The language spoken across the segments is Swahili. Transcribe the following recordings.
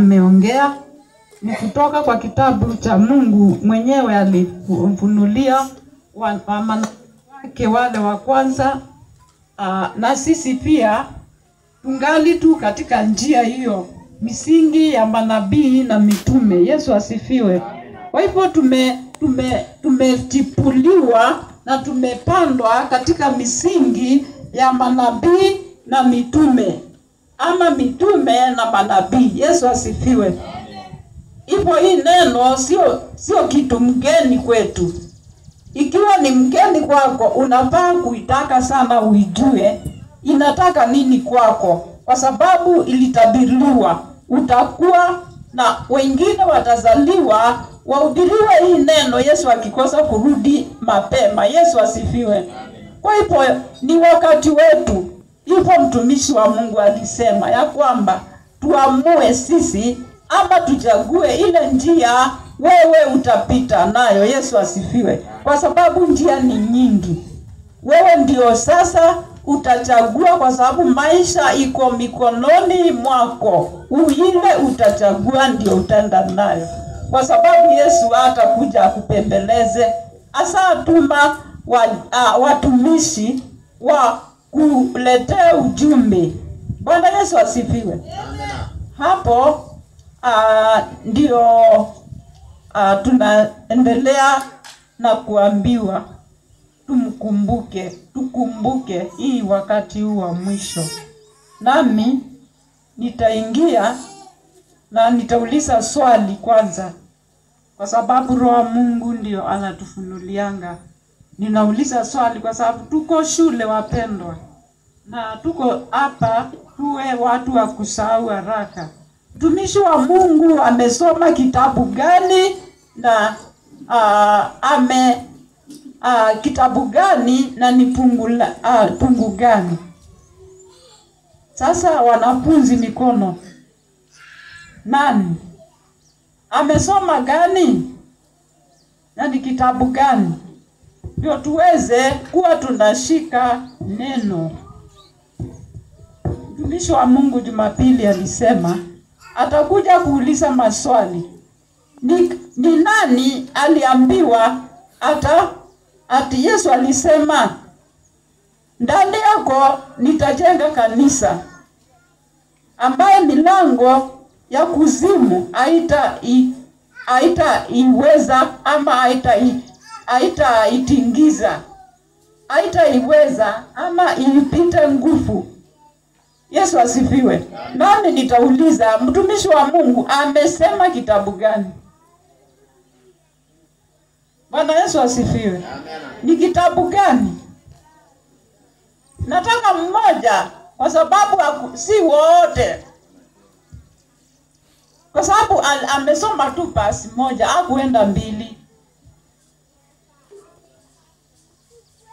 ameongea ni kutoka kwa kitabu cha Mungu mwenyewe alifunulia wake wale wa kwanza. Na sisi pia tungali tu katika njia hiyo, misingi ya manabii na mitume. Yesu asifiwe. Kwa hivyo tumetipuliwa na tumepandwa katika misingi ya manabii na mitume, ama mitume na manabii. Yesu asifiwe. Hivyo hii neno sio kitu mgeni kwetu. Ikiwa ni mgeni kwako, unafaa kuitaka sana uijue inataka nini kwako, kwa sababu ilitabiriwa utakuwa na wengine watazaliwa wahubiriwe hii neno, Yesu akikosa kurudi mapema. Yesu asifiwe. Kwa hivyo ni wakati wetu. Hivyo mtumishi wa Mungu alisema ya kwamba tuamue sisi ama tuchague ile njia wewe utapita nayo. Yesu asifiwe. Kwa sababu njia ni nyingi. Wewe ndio sasa utachagua, kwa sababu maisha iko mikononi mwako. Uile utachagua ndio utaenda nayo. Kwa sababu Yesu hatakuja kupembeleze. Asa atuma watumishi wa kuletea ujumbe. Bwana Yesu asifiwe. Hapo ndio tunaendelea na kuambiwa tukumbuke hii wakati huu wa mwisho. Nami nitaingia na nitauliza swali kwanza, kwa sababu Roho Mungu ndio anatufunulianga. Ninauliza swali kwa sababu tuko shule wapendwa, na tuko hapa tuwe watu wa kusahau haraka. Mtumishi wa Mungu amesoma kitabu gani na kitabu gani na ni pungu gani? Sasa wanafunzi mikono. Nani amesoma gani na ni kitabu gani? Ndio tuweze kuwa tunashika neno. Mtumishi wa Mungu Jumapili alisema atakuja kuuliza maswali. Ni nani aliambiwa ati Yesu alisema ndani yako nitajenga kanisa ambaye milango ya kuzimu haitaiweza ama haitaiweza ama ipite nguvu. Yesu asifiwe. Nani nitauliza mtumishi wa Mungu amesema kitabu gani? Bwana Yesu asifiwe. Amen. Ni kitabu gani? Nataka mmoja, kwa sababu si wote. Kwa sababu amesoma tu pasi moja, hakuenda mbili.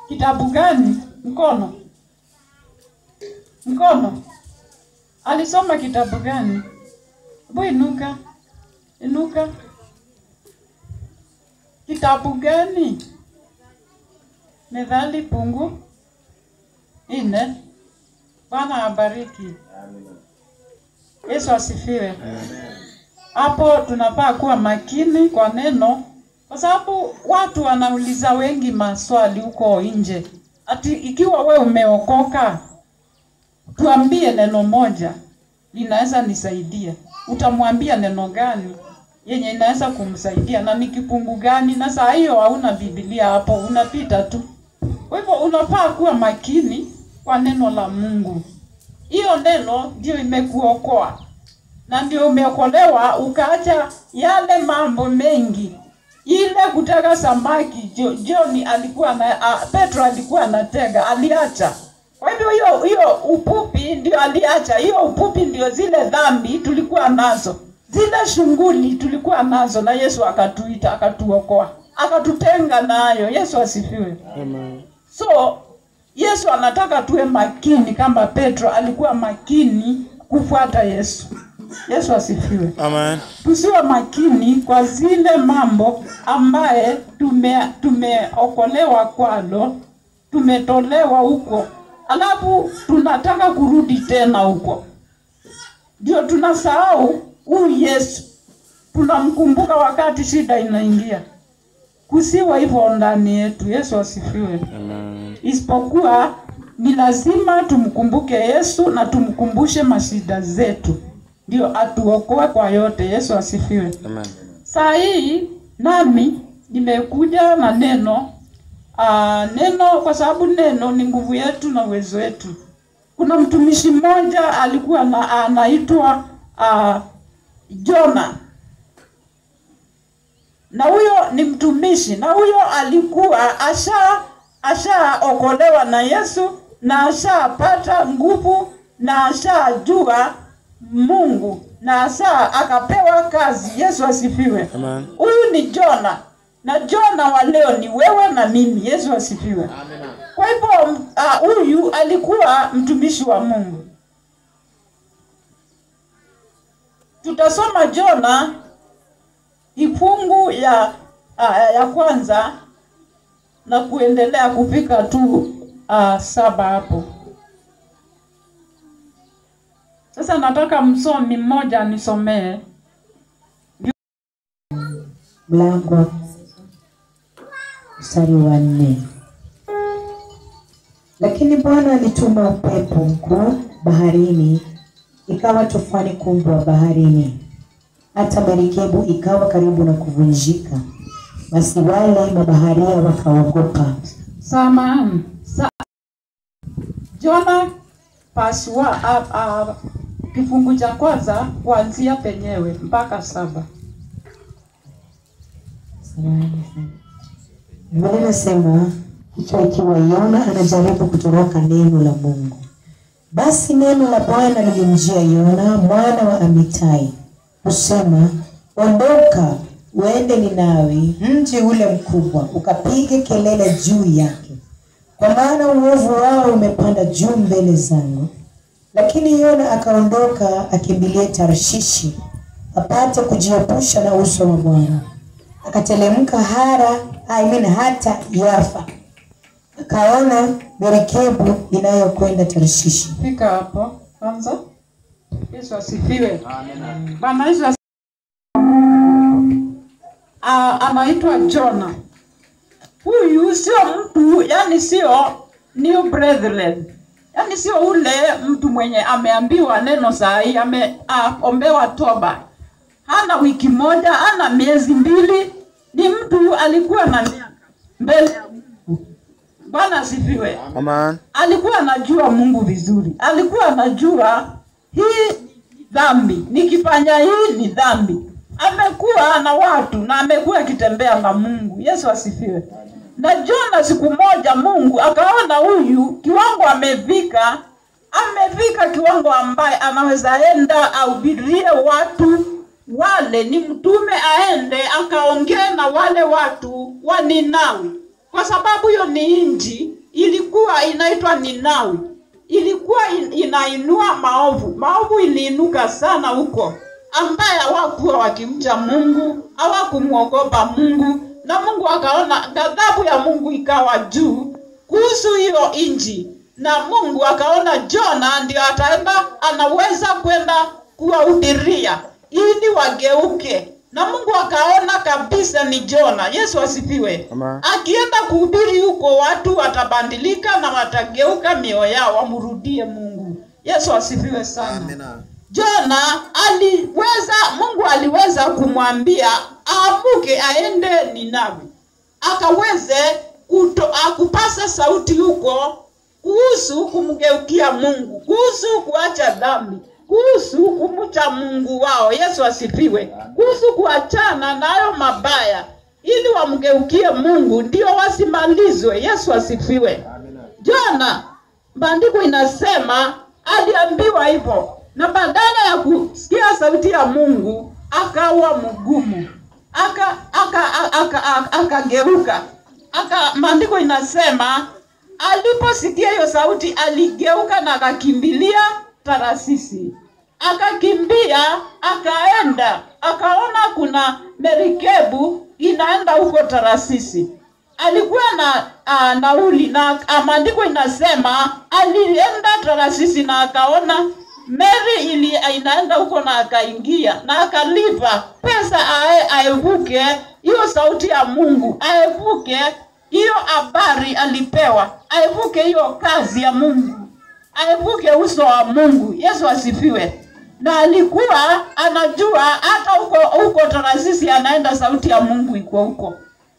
Kitabu gani? Mkono. Alisoma kitabu gani? Inuka. Kitabu gani? Methali pungu 4. Bwana abariki. Amen. Yesu asifiwe. Amen. Hapo tunafaa kuwa makini kwa neno, kwa sababu watu wanauliza wengi maswali huko nje. Ati ikiwa wewe umeokoka, tuambie neno moja linaweza nisaidia. Utamwambia neno gani yenye inaweza kumsaidia na ni kipungu gani? Na saa hiyo hauna Biblia hapo, unapita tu. Kwa hivyo unafaa kuwa makini kwa neno la Mungu. Hiyo neno ndio imekuokoa. Na ndio umeokolewa ukaacha yale mambo mengi. Ile kutega samaki, Petro alikuwa anatega, aliacha. Kwa hivyo hiyo upupi ndio aliacha. Hiyo upupi ndio zile dhambi tulikuwa nazo. Zile shughuli tulikuwa nazo, na Yesu akatuita, akatuokoa, akatutenga nayo. Yesu asifiwe. Amen. So Yesu anataka tuwe makini kama Petro alikuwa makini kufuata Yesu. Yesu asifiwe. Amen. Tusiwe makini kwa zile mambo ambaye tumeokolewa kwalo, tumetolewa huko, alafu tunataka kurudi tena huko. Ndio tunasahau huyu Yesu tunamkumbuka wakati shida inaingia. Kusiwa hivyo ndani yetu. Yesu asifiwe. Amen. Isipokuwa ni lazima tumkumbuke Yesu na tumkumbushe mashida zetu, ndio atuokoe kwa yote. Yesu asifiwe. Amen. Saa hii nami nimekuja na neno kwa sababu neno ni nguvu yetu na uwezo wetu. Kuna mtumishi mmoja alikuwa anaitwa Jona. Na huyo ni mtumishi, na huyo alikuwa ashaokolewa na Yesu, na ashapata nguvu, na ashajua Mungu, na akapewa kazi. Yesu asifiwe. Amen. Huyu ni Jona, na Jona wa leo ni wewe na mimi. Yesu asifiwe. Amen. Kwa hivyo huyu alikuwa mtumishi wa Mungu. Tutasoma Jona ifungu ya kwanza na kuendelea kufika tu 7 hapo. Sasa nataka msomi mmoja nisomee mlango mstari wa 4. Lakini Bwana alituma upepo mkuu baharini, ikawa tufani kubwa baharini, hata merikebu ikawa karibu na kuvunjika. Basi wale mabaharia wakaogopa. Jona paswa kifungu cha kwanza kuanzia penyewe mpaka 7. Biblia inasema kichwa ikiwa Yona anajaribu kutoroka neno la Mungu. Basi neno la Bwana lilimjia Yona mwana wa Amitai kusema, ondoka uende Ninawi, mji ule mkubwa, ukapige kelele juu yake, kwa maana uovu wao umepanda juu mbele zangu. Lakini Yona akaondoka akimbilie Tarshishi, apate kujiepusha na uso wa Bwana. Akatelemka hata Yafa, akaona merikebu inayokwenda Tarshishi. Fika hapo kwanza. Yesu asifiwe. Amen. Bwana Yesu anaitwa Jona. Huyu sio mtu, yani sio new brethren. Yani sio ule mtu mwenye ameambiwa neno sahi, ameombewa toba. Hana wiki moja, hana miezi 2, ni mtu alikuwa na miaka mbele ya Mungu. Bwana asifiwe. Amen. Alikuwa anajua Mungu vizuri. Alikuwa anajua hii dhambi, nikifanya hii ni dhambi. Amekuwa na watu na amekuwa akitembea na Mungu. Yesu asifiwe. Na Jona siku moja Mungu akaona huyu kiwango amefika kiwango ambaye anaweza enda ahubirie watu wale, ni mtume aende akaongea na wale watu wa Ninawi. Kwa sababu hiyo ni inji ilikuwa inaitwa Ninawi. Ilikuwa inainua maovu. Maovu iliinuka sana huko, ambaye hawakuwa wakimcha Mungu, hawakumuogopa Mungu, na Mungu akaona ghadhabu ya Mungu ikawa juu kuhusu hiyo inji, na Mungu akaona Jona ndio ataenda, anaweza kwenda kuwahubiria ili wageuke. Na Mungu akaona kabisa ni Jona. Yesu asifiwe. Akienda kuhubiri huko watu watabadilika na watageuka mioyo yao wamrudie Mungu. Yesu asifiwe sana. Amina. Jona Mungu aliweza kumwambia amuke aende Ninawi. Akaweze kupasa sauti huko kuhusu kumgeukia Mungu, kuhusu kuacha dhambi, kuhusu kumcha Mungu wao. Yesu asifiwe. Kuhusu kuachana nayo mabaya ili wamgeukie Mungu ndio wasimalizwe. Yesu asifiwe. Jona, maandiko inasema aliambiwa hivyo, na badala ya kusikia sauti ya Mungu akawa mgumu, akageuka. Maandiko inasema aliposikia hiyo sauti aligeuka na akakimbilia Tarshishi. Akakimbia, akaenda, akaona kuna merikebu inaenda huko Tarshishi. Alikuwa na nauli, na maandiko inasema alienda Tarshishi na akaona Mary inaenda huko na akaingia na akalipa pesa aevuke hiyo sauti ya Mungu, aevuke hiyo habari alipewa, aevuke hiyo kazi ya Mungu, aevuke uso wa Mungu. Yesu asifiwe. Na alikuwa anajua hata huko Tarasisi anaenda sauti ya Mungu iko huko.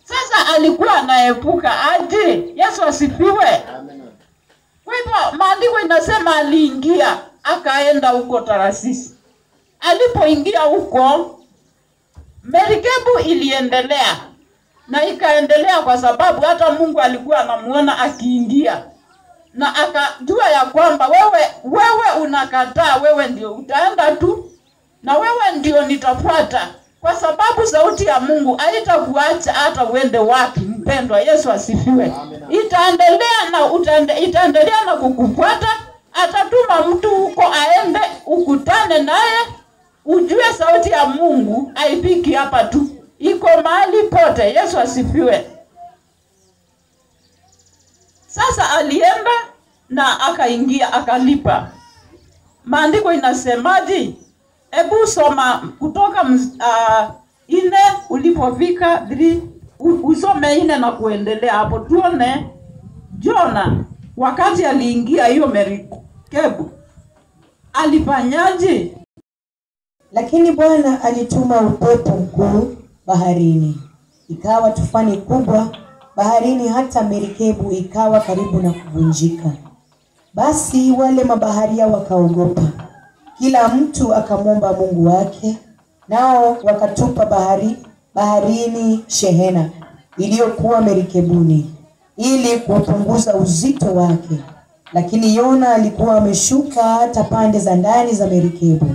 Sasa alikuwa anaepuka aje. Yesu asifiwe. Amen. Kwa hivyo maandiko inasema aliingia akaenda huko Tarasisi. Alipoingia huko, merikebu iliendelea na ikaendelea kwa sababu hata Mungu alikuwa anamuona akiingia. Na akajua ya kwamba wewe unakataa, wewe ndio utaenda tu na wewe ndio nitafuata, kwa sababu sauti ya Mungu haitakuacha hata uende wapi. Mpendwa, Yesu asifiwe. Itaendelea na kukufuata. Atatuma mtu huko aende ukutane naye, ujue sauti ya Mungu haipiki hapa tu, iko mahali pote. Yesu asifiwe. Sasa alienda na akaingia akalipa. Maandiko inasemaje? Hebu soma kutoka 4 ulipofika 3, usome 4 na kuendelea hapo, tuone Jona wakati aliingia hiyo merikebu alifanyaje. Lakini Bwana alituma upepo mkuu baharini, ikawa tufani kubwa baharini, hata merikebu ikawa karibu na kuvunjika. Basi wale mabaharia wakaogopa, kila mtu akamwomba Mungu wake, nao wakatupa baharini shehena iliyokuwa merikebuni, ili kupunguza uzito wake. Lakini Yona alikuwa ameshuka hata pande za ndani za merikebu,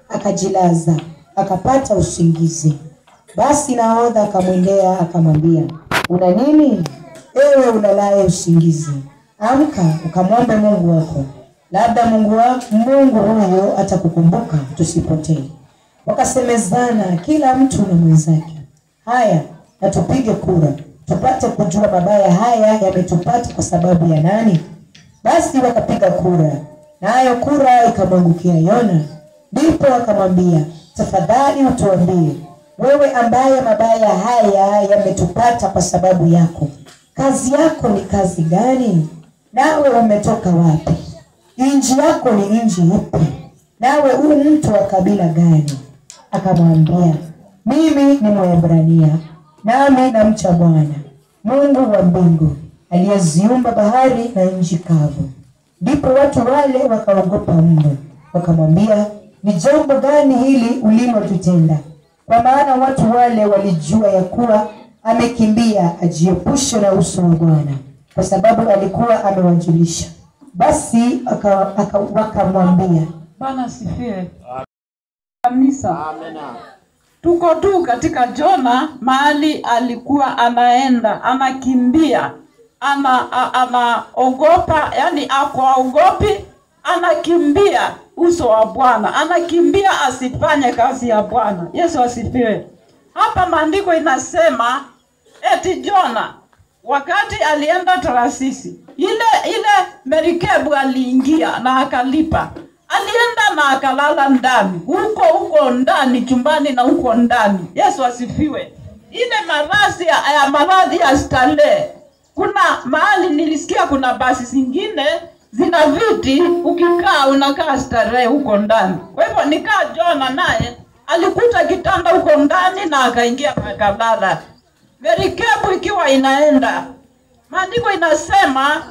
akajilaza, akapata usingizi. Basi nahodha akamwendea akamwambia, una nini, ewe unalaye usingizi? Amka ukamwombe Mungu wako, labda Mungu huyo atakukumbuka, tusipotee. Wakasemezana kila mtu na mwenzake, haya na tupige kura, tupate kujua mabaya haya yametupata kwa sababu ya nani. Basi wakapiga kura, nayo kura ikamwangukia Yona. Ndipo akamwambia, tafadhali utuambie, wewe ambaye mabaya haya yametupata kwa sababu yako, kazi yako ni kazi gani? Nawe umetoka wapi? Nchi yako ni nchi ipi? Nawe mtu wa kabila gani? Akamwambia, mimi ni Mwebrania, nami namcha Bwana, Mungu wa mbingu, aliyeziumba bahari na nchi kavu. Ndipo watu wale wakaogopa mno, wakamwambia, ni jambo gani hili ulilotutenda? Kwa maana watu wale walijua ya kuwa amekimbia ajiepushe na uso wa Bwana, kwa sababu alikuwa amewajulisha. Basi wakamwambia. Bwana asifiwe. Kanisa. Amen. Tuko tu katika Jona, mahali alikuwa anaenda, anakimbia, anaogopa, yani hakuogopi, anakimbia uso wa Bwana, anakimbia asifanye kazi ya Bwana. Yesu asifiwe. Hapa maandiko inasema eti Jona wakati alienda Tarasisi, ile merikebu aliingia na akalipa. Alienda na akalala ndani, huko ndani chumbani na huko ndani. Yesu asifiwe. Ile maradhi ya starehe. Kuna mahali nilisikia kuna basi zingine zina viti, ukikaa unakaa starehe huko ndani. Kwa hivyo nikaa Jona naye alikuta kitanda huko ndani na akaingia akalala. Merikebu ikiwa inaenda, maandiko inasema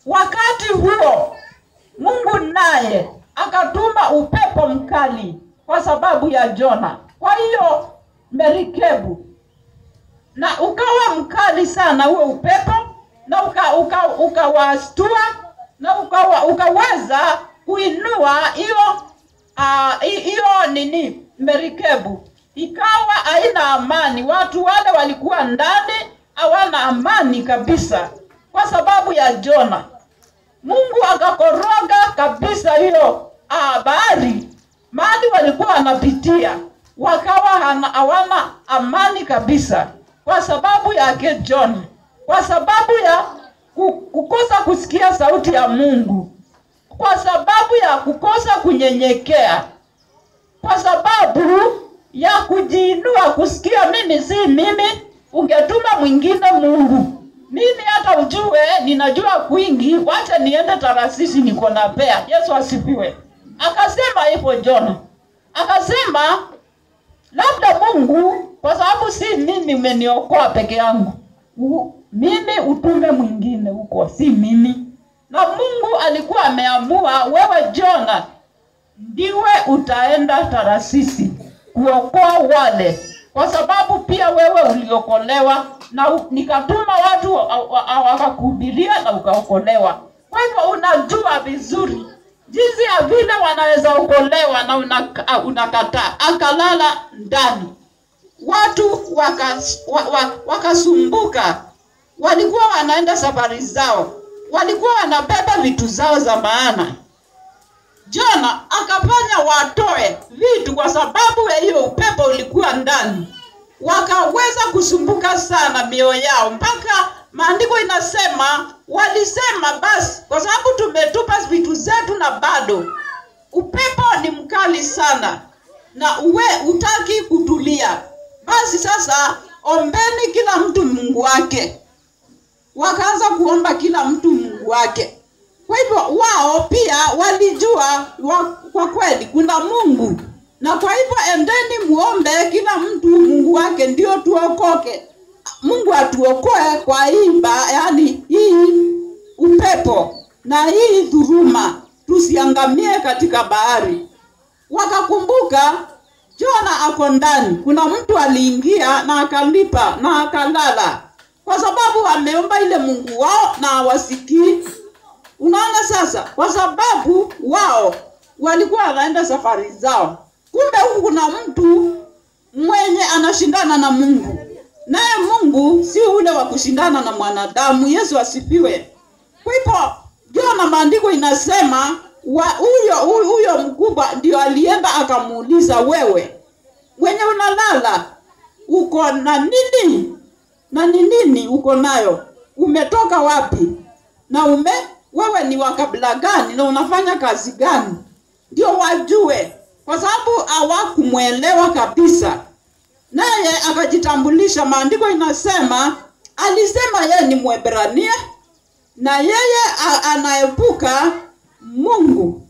wakati huo Mungu naye akatuma upepo mkali kwa sababu ya Jona. Kwa hiyo merikebu na ukawa mkali sana huo upepo, na ukawastua na ukaweza kuinua hiyo merikebu. Ikawa haina amani. Watu wale walikuwa ndani hawana amani kabisa kwa sababu ya Jona. Mungu akakoroga kabisa hiyo bahari mahali walikuwa wanapitia, wakawa hawana amani kabisa kwa sababu yake Jona, kwa sababu ya kukosa kusikia sauti ya Mungu. kwa sababu ya kukosa kunyenyekea, kwa sababu ya kujiinua, kusikia mimi si mimi, ungetuma mwingine Mungu. Mimi hata ujue ninajua kwingi, wacha niende Tarasisi niko na pea. Yesu asifiwe. Akasema hivyo Jona. Akasema labda Mungu, kwa sababu si mimi umeniokoa peke yangu, mimi utume mwingine huko, si mimi. Na Mungu alikuwa ameamua wewe Jona ndiwe utaenda Tarasisi kuokoa wale, kwa sababu pia wewe uliokolewa na nikatuma watu wakakuhubiria na ukaokolewa. Kwa hivyo unajua vizuri jinsi ya vile wanaweza okolewa na unakataa. Akalala ndani. Watu wakasumbuka. Walikuwa wanaenda safari zao, walikuwa wanabeba vitu zao za maana. Jona akafanya watoe vitu kwa sababu ya hiyo upepo ulikuwa ndani. Wakaweza kusumbuka sana mioyo yao, mpaka maandiko inasema walisema basi kwa sababu tumetupa vitu zetu na bado upepo ni mkali sana na utaki kutulia, basi sasa ombeni kila mtu Mungu wake. Wakaanza kuomba kila mtu Mungu wake. Kwa hivyo wao pia walijua kwa kweli kuna Mungu, na kwa hivyo endeni muombe kila mtu Mungu wake ndio tuokoke. Mungu atuokoe kwa yani hii upepo na hii dhuruma, tusiangamie katika bahari. Wakakumbuka Jona ako ndani, kuna mtu aliingia na akalipa na akalala, kwa sababu ameomba ile Mungu wao na hawasikii. Unaona sasa, kwa sababu wao walikuwa wanaenda safari zao, kumbe huku kuna mtu mwenye anashindana na Mungu, naye Mungu si ule wa kushindana na mwanadamu. Yesu asifiwe. Kwa hivyo Jona, maandiko inasema huyo mkubwa ndio alienda akamuuliza, wewe mwenye unalala uko na nini? Na ni nini uko nayo? Umetoka wapi? Na wewe ni wa kabila gani na unafanya kazi gani? Ndio wajue, kwa sababu hawakumuelewa kabisa. Naye akajitambulisha. Maandiko inasema alisema yeye ni Mwebrania na yeye anaepuka Mungu.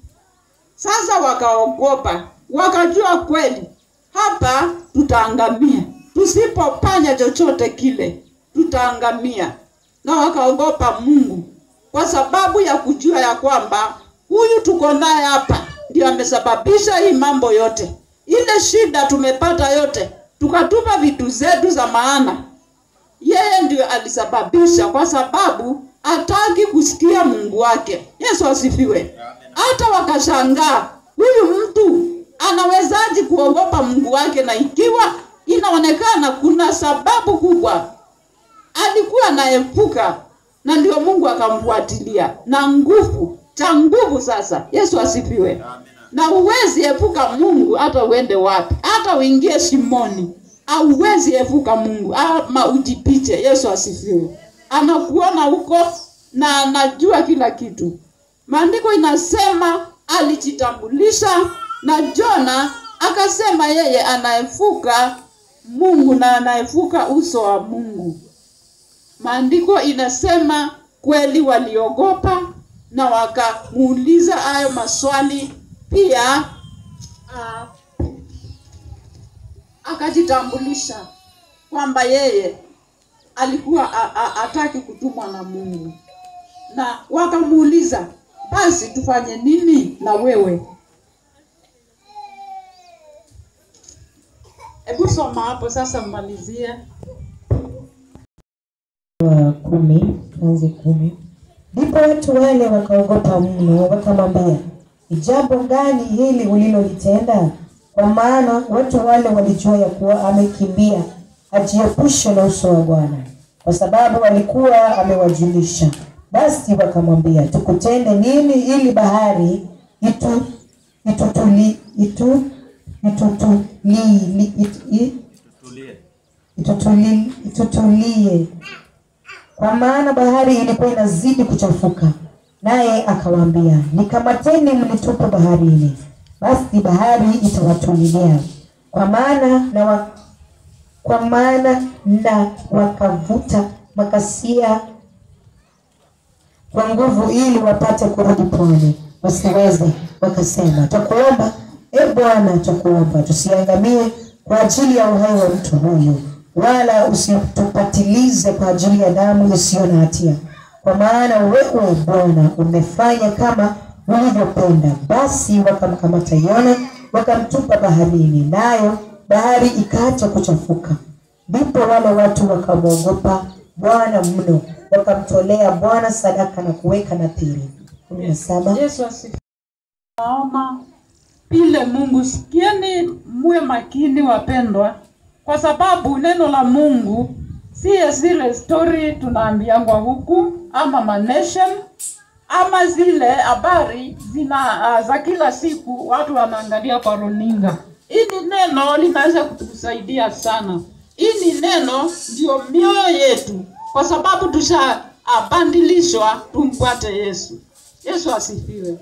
Sasa wakaogopa, wakajua kweli hapa tutaangamia, tusipofanya chochote kile tutaangamia. Na wakaogopa Mungu kwa sababu ya kujua ya kwamba huyu tuko naye hapa ndio amesababisha hii mambo yote. Ile shida tumepata yote, tukatupa vitu zetu za maana, yeye ndio alisababisha, kwa sababu hataki kusikia Mungu wake. Yesu asifiwe. Hata wakashangaa, huyu mtu anawezaje kuogopa Mungu wake, na ikiwa inaonekana kuna sababu kubwa alikuwa anaepuka, na ndio Mungu akamfuatilia na nguvu sasa. Yesu asifiwe. Na uwezi epuka Mungu hata uende wapi, hata uingie shimoni, hauwezi epuka Mungu ama ujipiche. Yesu asifiwe. Anakuona huko na anajua kila kitu. Maandiko inasema alijitambulisha, na Jona akasema yeye anaepuka Mungu na anaepuka uso wa Mungu. Maandiko inasema kweli waliogopa na wakamuuliza hayo maswali pia. Akajitambulisha kwamba yeye alikuwa hataki kutumwa na Mungu, na wakamuuliza basi tufanye nini na wewe? Hebu soma hapo sasa, mmalizie. 10:10. Ndipo watu wale wakaogopa mno, wakamwambia, ni jambo gani hili ulilolitenda? Kwa maana watu wale walijua ya kuwa amekimbia ajiepushe na uso wa Bwana, kwa sababu alikuwa amewajulisha. Basi wakamwambia, tukutende nini ili bahari itutulie? Kwa maana bahari ilikuwa inazidi kuchafuka, naye akawaambia, nikamateni mlitupe baharini, basi bahari itawatulilia. Kwa maana na wakavuta makasia kwa nguvu ili wapate kurudi pwani, wasiweze. Wakasema, twakuomba Bwana, twakuomba tusiangamie kwa ajili ya uhai wa mtu huyu, wala usitupatilize kwa ajili ya damu isiyo na hatia, kwa maana wewe Bwana umefanya kama ulivyopenda. Basi wakamkamata Yona, wakamtupa baharini, nayo bahari ikaacha kuchafuka. Ndipo wale watu wakamwogopa Bwana mno, wakamtolea Bwana sadaka na kuweka nadhiri. 17. Yesu asifiwe. Naomba pile Mungu, sikieni muwe makini wapendwa, kwa sababu neno la Mungu si zile story tunaambiangwa huku ama manation ama zile habari za kila siku watu wanaangalia kwa runinga. Hili neno linaweza kutusaidia sana. Hili neno ndio mioyo yetu, kwa sababu tushabadilishwa tumpate Yesu. Yesu asifiwe.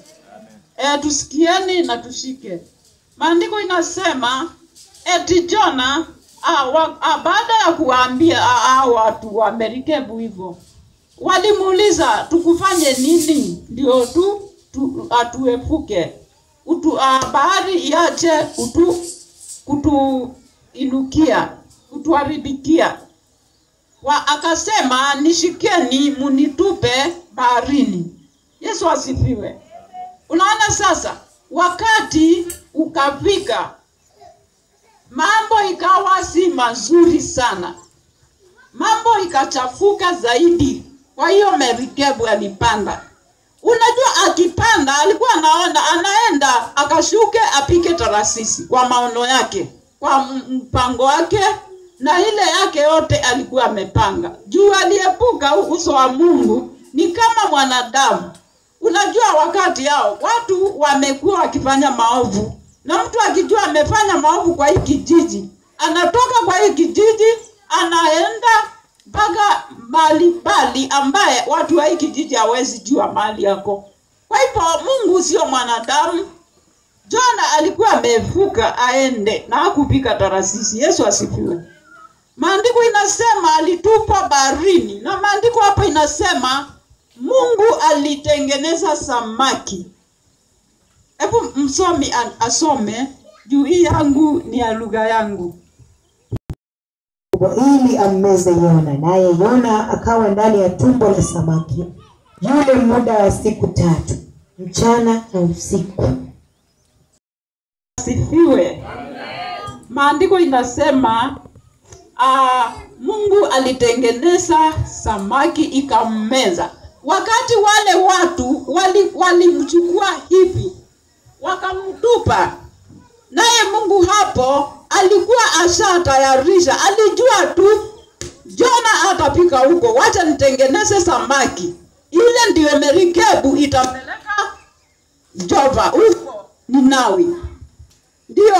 Tusikieni na tushike. Maandiko inasema eti Jona baada ya kuambia watu wa merikebu hivyo, walimuuliza tukufanye nini ndio atuepuke bahari iache kutuinukia, kutuharibikia. Akasema, nishikeni munitupe baharini. Yesu asifiwe. Unaona sasa, wakati ukafika, mambo ikawa si mazuri sana, mambo ikachafuka zaidi. Kwa hiyo merikebu alipanda. Unajua akipanda alikuwa anaenda akashuke apike Tarasisi kwa maono yake, kwa mpango wake na ile yake yote alikuwa amepanga. Juu aliepuka uso wa Mungu ni kama mwanadamu. Unajua wakati hao watu wamekuwa wakifanya maovu, na mtu akijua amefanya maovu kwa hii kijiji, anatoka kwa hii kijiji anaenda mpaka mahali ambaye watu wa hii kijiji hawezi jua mahali yako. Kwa hivyo Mungu sio mwanadamu. Jona alikuwa amevuka aende na hakupika Tarasisi. Yesu asifiwe. Maandiko inasema alitupa baharini, na maandiko hapa inasema Mungu alitengeneza samaki. Hebu msomi asome, juu hii yangu ni ya lugha yangu. Ili ammeze Yona, naye Yona akawa ndani ya tumbo la samaki yule muda wa siku 3, mchana na usiku. Asifiwe. Maandiko inasema Mungu alitengeneza samaki ikammeza. Wakati wale watu walimchukua hivi wakamtupa, naye Mungu hapo alikuwa ashatayarisha. Alijua tu Jona atapika huko, wacha nitengeneze samaki, ile ndio merikebu itapeleka Jova huko Ninawi. Ndio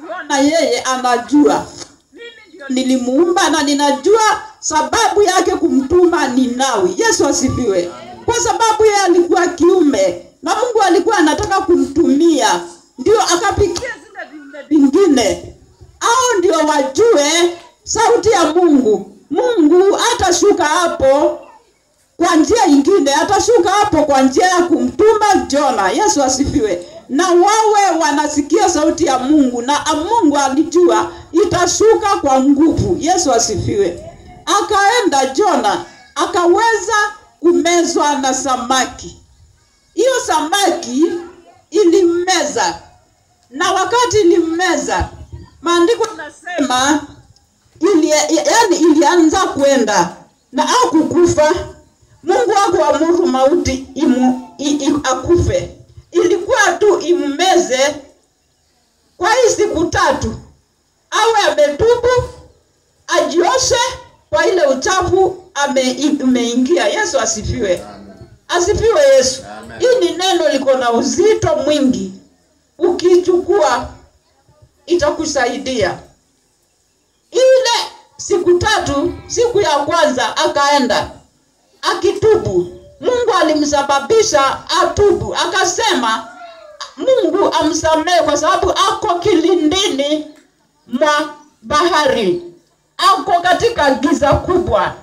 kuona yeye anajua mimi ndio nilimuumba na ninajua sababu yake kumtuma Ninawi. Yesu asifiwe. Kwa sababu yeye alikuwa kiume na Mungu alikuwa anataka kumtumia, ndio akapikia zile viumbe vingine au ndio wajue sauti ya Mungu. Mungu atashuka hapo kwa njia nyingine, atashuka hapo kwa njia ya kumtuma Jona. Yesu asifiwe. Na wawe wanasikia sauti ya Mungu, na Mungu alijua itashuka kwa nguvu. Yesu asifiwe. Akaenda Jona, akaweza kumezwa na samaki. Hiyo samaki ilimmeza, na wakati ilimmeza, maandiko yanasema ilianza kwenda na hakukufa. Mungu hakuamuru mauti akufe. Ilikuwa tu immeze kwa hii siku 3, awe ametubu, ajioshe kwa ile uchafu umeingia. Yesu asifiwe. Asifiwe Yesu. Hii ni neno liko na uzito mwingi. Ukichukua itakusaidia. Ile siku 3, siku ya kwanza akaenda akitubu. Mungu alimsababisha atubu. Akasema Mungu amsamehe kwa sababu ako kilindini mwa bahari. Ako katika giza kubwa.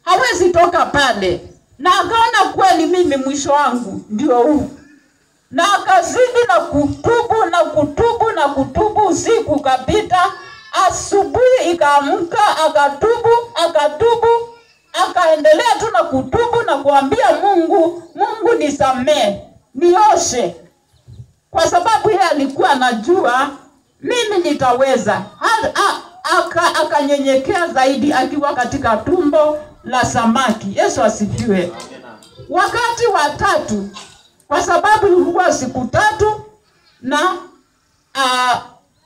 Hawezi toka pale. Na akaona kweli mimi mwisho wangu ndio huu. Na akazidi na kutubu na kutubu na kutubu, usiku kapita, asubuhi ikaamka, akatubu, akaendelea tu na kutubu na kuambia Mungu nisamehe, nioshe. Kwa sababu yeye alikuwa anajua mimi nitaweza. Akanyenyekea zaidi akiwa katika tumbo la samaki. Yesu asifiwe. Wakati wa tatu, kwa sababu ilikuwa siku 3 na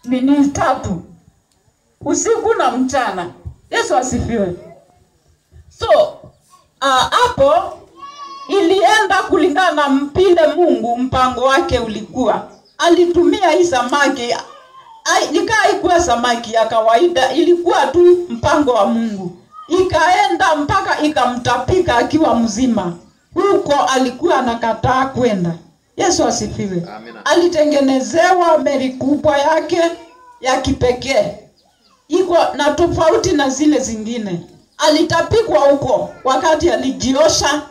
ni 3, usiku na mchana. Yesu asifiwe. So hapo ilienda kulingana na vile Mungu mpango wake ulikuwa. Alitumia hii samaki, haikuwa samaki ya kawaida, ilikuwa tu mpango wa Mungu. Ikaenda mpaka ikamtapika akiwa mzima. Huko alikuwa anakataa kwenda. Yesu asifiwe. Alitengenezewa meli kubwa yake ya kipekee. Iko na tofauti na zile zingine. Alitapikwa huko wakati alijiosha,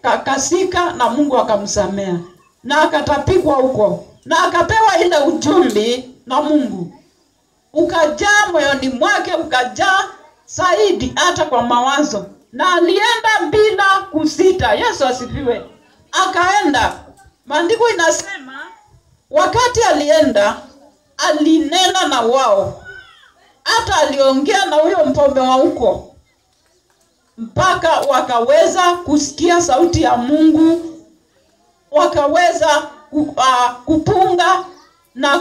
akakasika na Mungu akamsamea. Na akatapikwa huko na akapewa ile ujumbe na Mungu. Ukajaa moyoni mwake, ukajaa zaidi hata kwa mawazo. Na alienda bila kusita. Yesu asifiwe. Akaenda. Maandiko inasema wakati alienda alinena na wao. Hata aliongea na huyo mfalme wa huko. Mpaka wakaweza kusikia sauti ya Mungu. Wakaweza kupunga na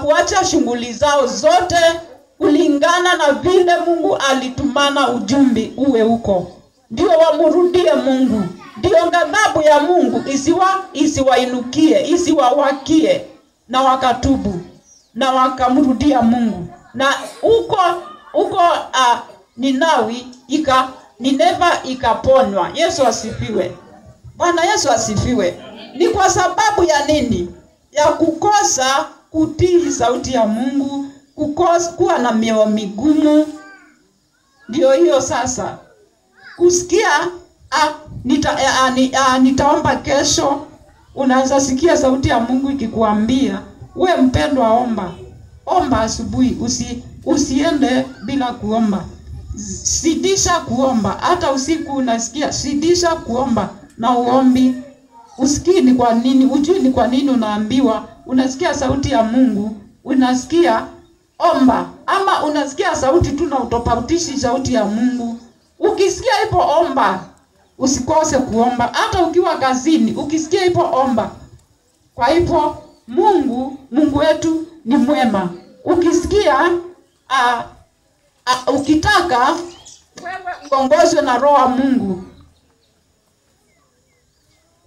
kuacha shughuli zao zote kulingana na vile Mungu alitumana ujumbe uwe huko. Ndio wamrudie Mungu. Ndio ghadhabu ya Mungu isiwainukie, isiwawakie, na wakatubu na wakamrudia Mungu. Na huko Nineva ikaponywa. Yesu asifiwe. Bwana Yesu asifiwe. Ni kwa sababu ya nini? Ya kukosa kutii sauti ya Mungu, kuwa na mioyo migumu. Ndio hiyo sasa. Kusikia nitaomba kesho, unaweza sikia sauti ya Mungu ikikuambia, we mpendwa, omba asubuhi, usiende bila kuomba. Sidisha kuomba. Hata usiku unasikia, sidisha kuomba na uombi. Usikii ni kwa nini, ujui ni kwa nini unaambiwa. Unasikia sauti ya Mungu, unasikia omba. Ama unasikia sauti tu na utofautishi sauti ya Mungu. Ukisikia ipo omba, usikose kuomba. Hata ukiwa kazini, ukisikia ipo omba. Kwa hivyo Mungu wetu ni mwema. Ukisikia ukitaka wewe uongozwe na Roho wa Mungu.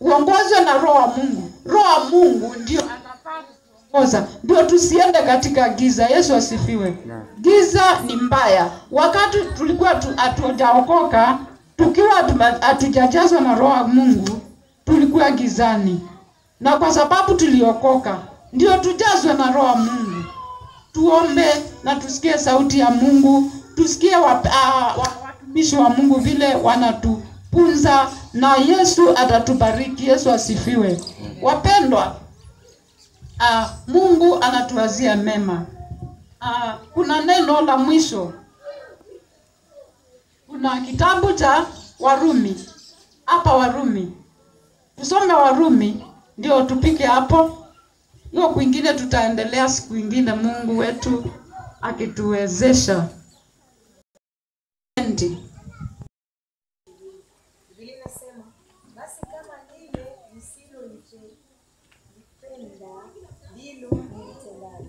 Uongozwe na Roho wa Mungu. Roho wa Mungu ndio anafaa kuongoza. Ndio tusiende katika giza. Yesu asifiwe. Giza ni mbaya. Wakati tulikuwa hatujaokoka, tukiwa hatujajazwa na Roho wa Mungu, tulikuwa gizani. Na kwa sababu tuliokoka, ndio tujazwe na Roho wa Mungu. Tuombe na tusikie sauti ya Mungu. Tusikie watumishi wa Mungu vile wanatupunza, na Yesu atatubariki. Yesu asifiwe. Wapendwa, Mungu anatuwazia mema. Kuna neno la mwisho. Kuna kitabu cha Warumi. Hapa Warumi. Tusome Warumi ndio tupike hapo. Hiyo kwingine tutaendelea siku nyingine, Mungu wetu akituwezesha. Biblia inasema, basi kama lile msilolipenda ndilo nilitendayo,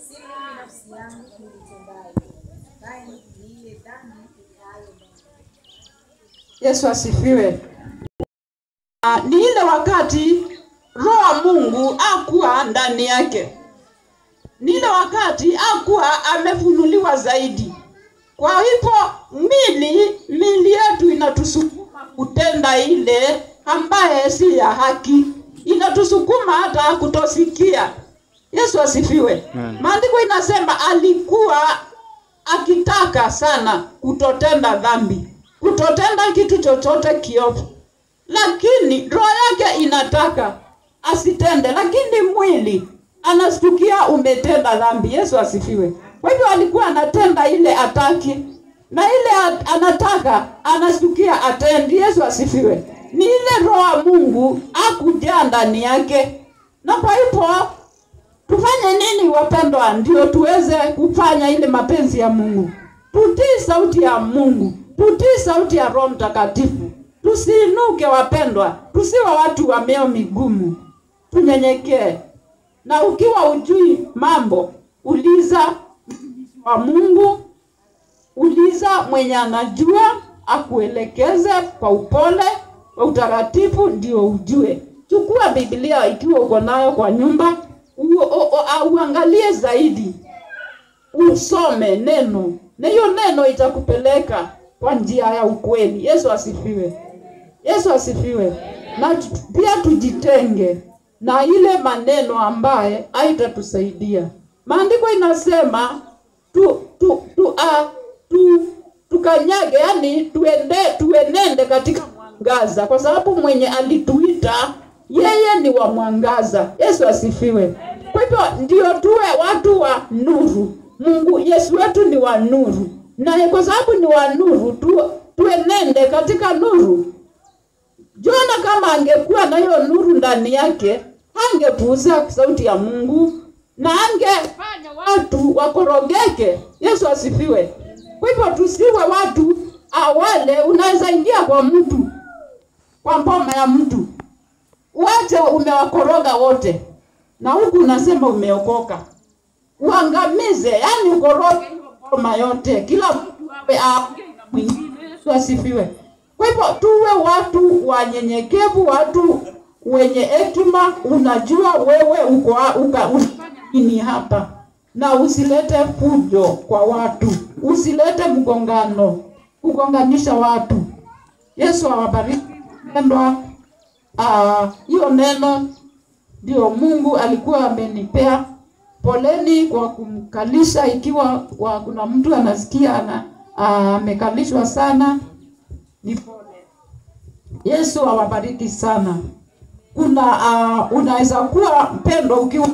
si mimi nafsi yangu nilitendayo, bali ni ile dhambi ikaayo ndani. Yesu asifiwe. Ni ile wakati Roho wa Mungu hakuwa ndani yake. Ni ile wakati hakuwa amefunuliwa zaidi. Kwa hivyo mili yetu inatusukuma kutenda ile ambaye si ya haki. Inatusukuma hata kutosikia. Yesu asifiwe. Maandiko inasema alikuwa akitaka sana kutotenda dhambi, kutotenda kitu chochote kiovu, lakini roho yake inataka asitende, lakini mwili anastukia umetenda dhambi. Yesu asifiwe. Kwa hivyo alikuwa anatenda ile ataki, na ile anataka anastukia atendi. Yesu asifiwe. Ni ile roho ya Mungu akujaa ndani yake. Na kwa hivyo tufanye nini wapendwa, ndio tuweze kufanya ile mapenzi ya Mungu? Tutii sauti ya Mungu, tutii sauti ya Roho Mtakatifu. Tusiinuke wapendwa, tusiwe watu wa mioyo migumu. Tunyenyekee. Na ukiwa ujui mambo, uliza wa Mungu, uliza mwenye anajua akuelekeze kwa upole, kwa utaratibu, ndio ujue. Chukua Biblia ikiwa uko nayo kwa nyumba, uangalie zaidi, usome neno, na hiyo neno itakupeleka kwa njia ya ukweli. Yesu asifiwe. Yesu asifiwe. Na pia tujitenge na ile maneno ambaye haitatusaidia. Maandiko inasema tukanyage, yani tuenende katika mwangaza, kwa sababu mwenye alituita yeye ni wa mwangaza. Yesu asifiwe. Kwa hivyo ndio tuwe watu wa nuru. Mungu Yesu wetu ni wa nuru, na kwa sababu ni wa nuru tuenende katika nuru. Jona kama angekuwa na hiyo nuru ndani yake, angepuuza sauti ya Mungu na angefanya watu wakorogeke. Yesu asifiwe. Kwa hivyo tusiwe watu awale unaweza ingia kwa mtu, kwa mboma ya mtu, wote umewakoroga wote, na huku unasema umeokoka. Uangamize, yani ukoroge mboma yote, kila mtu awe mwingine. Yesu asifiwe. Kwa hivyo tuwe watu wanyenyekevu, watu wenye hekima. Unajua wewe unafanya nini hapa, na usilete fujo kwa watu, usilete mgongano, kugonganisha watu. Yesu awabariki. Pendwa, hiyo neno ndio Mungu alikuwa amenipea. Poleni kwa kumkalisha, ikiwa kuna mtu anasikia amekalishwa sana, ni pole. Yesu awabariki sana. Unaweza kuwa mpendo ukiwa